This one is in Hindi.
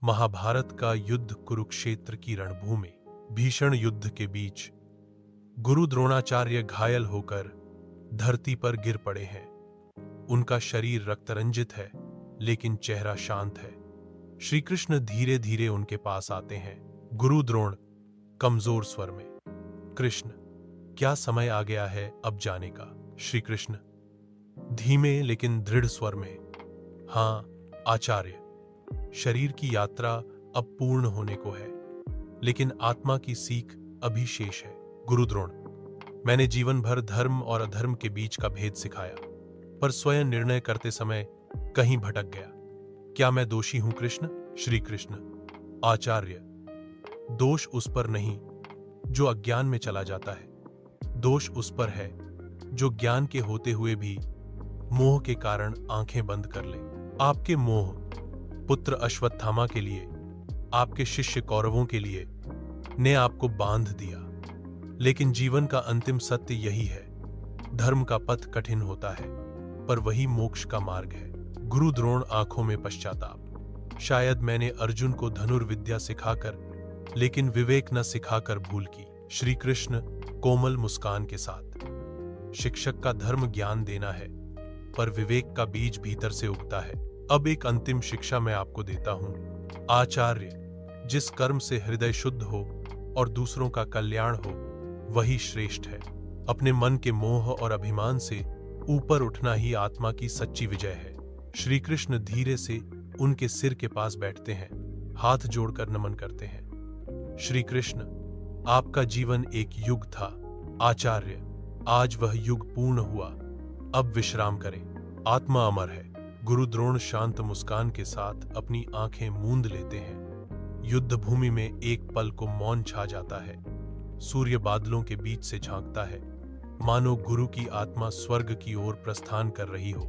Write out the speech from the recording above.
महाभारत का युद्ध कुरुक्षेत्र की रणभूमि। भीषण युद्ध के बीच गुरु द्रोणाचार्य घायल होकर धरती पर गिर पड़े हैं। उनका शरीर रक्तरंजित है, लेकिन चेहरा शांत है। श्री कृष्ण धीरे धीरे उनके पास आते हैं। गुरु द्रोण कमजोर स्वर में, कृष्ण, क्या समय आ गया है अब जाने का? श्री कृष्ण धीमे लेकिन दृढ़ स्वर में, हाँ आचार्य, शरीर की यात्रा अब पूर्ण होने को है, लेकिन आत्मा की सीख अभी शेष है। गुरु द्रोण, मैंने जीवन भर धर्म और अधर्म के बीच का भेद सिखाया, पर स्वयं निर्णय करते समय कहीं भटक गया। क्या मैं दोषी हूं कृष्ण? श्री कृष्ण, आचार्य, दोष उस पर नहीं जो अज्ञान में चला जाता है, दोष उस पर है जो ज्ञान के होते हुए भी मोह के कारण आंखें बंद कर ले। आपके मोह पुत्र अश्वत्थामा के लिए, आपके शिष्य कौरवों के लिए ने आपको बांध दिया, लेकिन जीवन का अंतिम सत्य यही है, धर्म का पथ कठिन होता है, पर वही मोक्ष का मार्ग है। गुरु द्रोण आंखों में पश्चाताप, शायद मैंने अर्जुन को धनुर्विद्या सिखाकर लेकिन विवेक न सिखाकर भूल की। श्री कृष्ण कोमल मुस्कान के साथ, शिक्षक का धर्म ज्ञान देना है, पर विवेक का बीज भीतर से उगता है। अब एक अंतिम शिक्षा मैं आपको देता हूं, आचार्य, जिस कर्म से हृदय शुद्ध हो और दूसरों का कल्याण हो, वही श्रेष्ठ है। अपने मन के मोह और अभिमान से ऊपर उठना ही आत्मा की सच्ची विजय है। श्री कृष्ण धीरे से उनके सिर के पास बैठते हैं, हाथ जोड़कर नमन करते हैं। श्री कृष्ण, आपका जीवन एक युग था, आचार्य, आज वह युग पूर्ण हुआ, अब विश्राम करें, आत्मा अमर है। गुरु द्रोण शांत मुस्कान के साथ अपनी आंखें मूंद लेते हैं। युद्ध भूमि में एक पल को मौन छा जाता है। सूर्य बादलों के बीच से झांकता है, मानो गुरु की आत्मा स्वर्ग की ओर प्रस्थान कर रही हो।